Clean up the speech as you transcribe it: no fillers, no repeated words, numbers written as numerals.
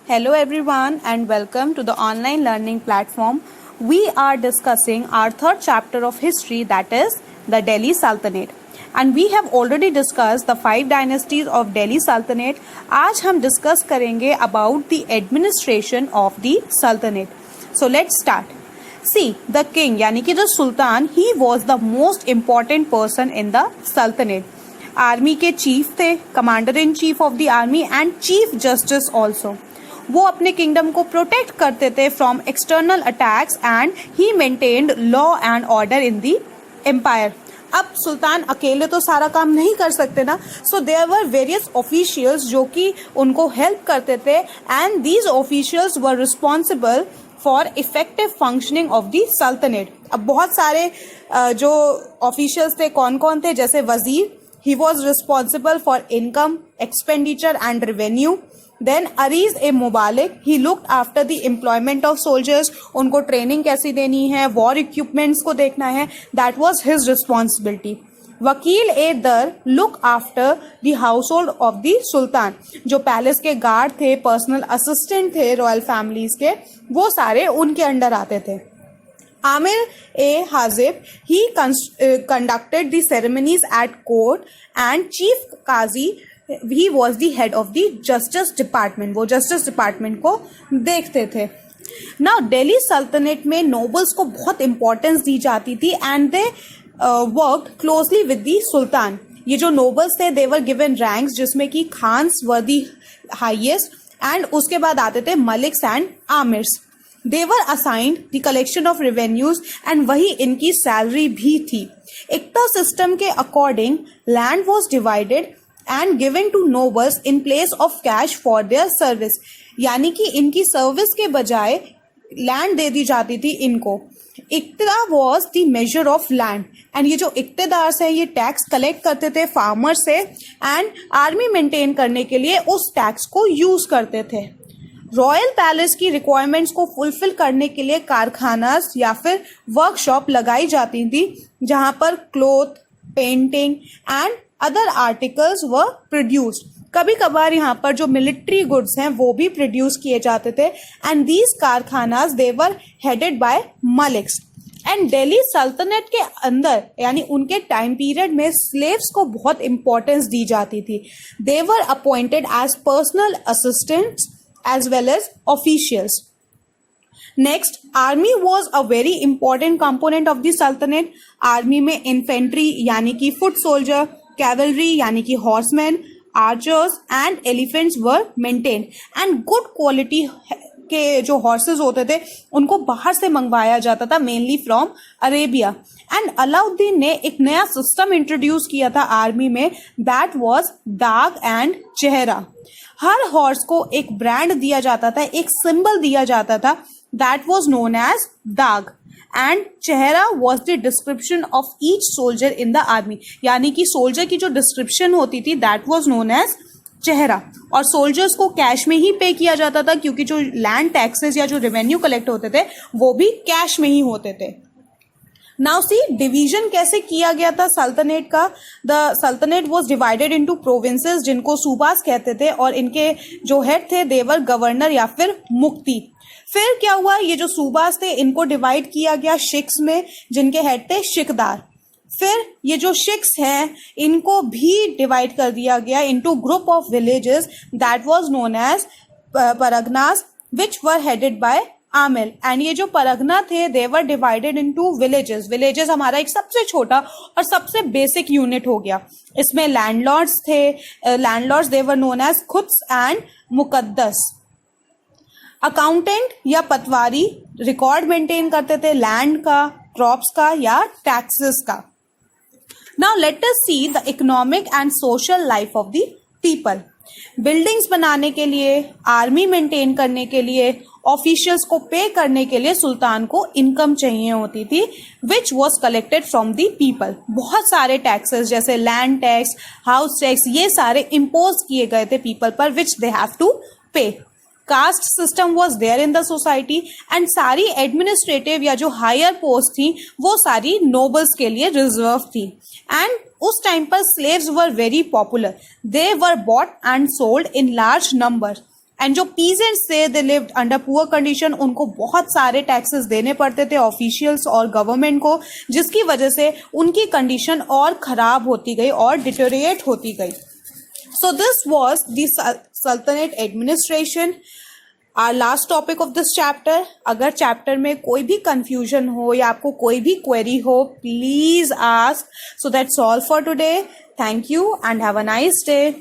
Hello everyone and welcome to the online learning platform. We are discussing our third chapter of history, that is the Delhi Sultanate. And we have already discussed the 5 dynasties of Delhi Sultanate. आज हम discuss करेंगे about the administration of the Sultanate. So let's start. See, the king यानी कि जो सुल्तान, he was the most important person in the Sultanate. Army के chief थे, commander in chief of the army and chief justice also. वो अपने kingdom को protect करते थे from external attacks and he maintained law and order in the empire. अब सुल्तान अकेले तो सारा काम नहीं कर सकते ना, so there were various officials जो कि उनको हेल्प करते थे and these officials were responsible for effective functioning of the sultanate. अब बहुत सारे जो ऑफिशियल्स थे कौन कौन थे, जैसे वजीर, he was responsible for income, expenditure and revenue. Then Ariz a Mubalik, he looked after the employment of soldiers. उनको ट्रेनिंग कैसी देनी है, वॉर इक्विपमेंट्स को देखना है, that was his responsibility. वकील ए दर look after the household of the sultan. जो पैलेस के गार्ड थे, पर्सनल असिस्टेंट थे रॉयल फैमिलीज के, वो सारे उनके अंडर आते थे. Amir A. Hazib, he conducted the ceremonies at court and Chief Qazi, he was the head of the Justice Department. वो Justice Department को देखते थे. Now Delhi Sultanate में nobles को बहुत importance दी जाती थी and they worked closely with the Sultan. ये जो nobles थे they were given ranks जिसमें कि khans were the highest and उसके बाद आते थे maliks and amirs. They were assigned the collection of revenues and वही इनकी सैलरी भी थी. इक्ता सिस्टम के according land was divided and given to nobles in place of cash for their service. यानी कि इनकी सर्विस के बजाय लैंड दे दी जाती थी इनको. इक्ता was the measure of land and ये जो इक्तेदार हैं ये टैक्स कलेक्ट करते थे फार्मर से एंड आर्मी मेंटेन करने के लिए उस टैक्स को यूज करते थे. रॉयल पैलेस की रिक्वायरमेंट्स को फुलफिल करने के लिए कारखानास या फिर वर्कशॉप लगाई जाती थी जहां पर cloth, painting and other articles were produced. कभी कभार यहाँ पर जो मिलिट्री गुड्स हैं वो भी प्रोड्यूस किए जाते थे and these karkhanas they were headed by maliks. And Delhi सल्तनत के अंदर यानी उनके टाइम पीरियड में स्लेव्स को बहुत इंपॉर्टेंस दी जाती थी. They were appointed as personal assistants as well as officials. Next, army was a very important component of the Sultanate. Army में infantry यानी कि foot soldier, cavalry यानी कि horsemen, archers and elephants were maintained. And good quality के जो horses होते थे उनको बाहर से मंगवाया जाता था, mainly from Arabia. And Alauddin ने एक नया सिस्टम इंट्रोड्यूस किया था आर्मी में, दैट वाज दाग एंड चेहरा. हर हॉर्स को एक ब्रांड दिया जाता था, एक सिंबल दिया जाता था, दैट वाज नोन एज दाग. एंड चेहरा was the description of each soldier in the army. यानी कि सोल्जर की जो डिस्क्रिप्शन होती थी दैट वाज नोन एज चेहरा. और सोल्जर्स को कैश में ही पे किया जाता था क्योंकि जो लैंड टैक्सेस या जो रेवेन्यू कलेक्ट होते थे वो भी कैश में ही होते थे. नाउ सी डिवीजन कैसे किया गया था सल्तनेट का. The sultanate was divided into provinces जिनको सूबास कहते थे और इनके जो हेड थे देवर गवर्नर या फिर मुफ्ती. फिर क्या हुआ, ये जो सूबास थे इनको डिवाइड किया गया शिख्स में जिनके हेड थे शिकदार. फिर ये जो शिख्स हैं इनको भी डिवाइड कर दिया गया into group of villages that was known as parganas which were headed by amil. And ये जो परगना थे they were divided into villages. Villages हमारा एक सबसे छोटा और सबसे बेसिक यूनिट हो गया. इसमें लैंडलॉर्ड्स थे, landlords they were known as khuts and muqaddams. Accountant या पटवारी रिकॉर्ड मेंटेन करते थे लैंड का, क्रॉप्स का या टैक्सेस का. Now let us see the economic and social life of the people. Buildings बनाने के लिए, आर्मी मेंटेन करने के लिए, ऑफिशियल्स को पे करने के लिए सुल्तान को इनकम चाहिए होती थी which was collected from the people. बहुत सारे टैक्सेस जैसे लैंड टैक्स, हाउस टैक्स, ये सारे इम्पोज किए गए थे पीपल पर which they have to pay. Caste system was there in the society and सारी एडमिनिस्ट्रेटिव या जो हायर पोस्ट थी वो सारी नोबल्स के लिए रिजर्व थी. एंड उस टाइम पर slaves were very popular. They were bought and sold in large number. And जो पीजेंट्स थे they lived under poor condition, उनको बहुत सारे टैक्सेस देने पड़ते थे ऑफिशियल्स और गवर्नमेंट को, जिसकी वजह से उनकी कंडीशन और खराब होती गई और डिटोरिएट होती गई. So this was the Sultanate administration. Our last topic of this chapter. अगर चैप्टर में कोई भी कंफ्यूजन हो या आपको कोई भी क्वेरी हो, please ask. So that's all for today. Thank you and have a nice day.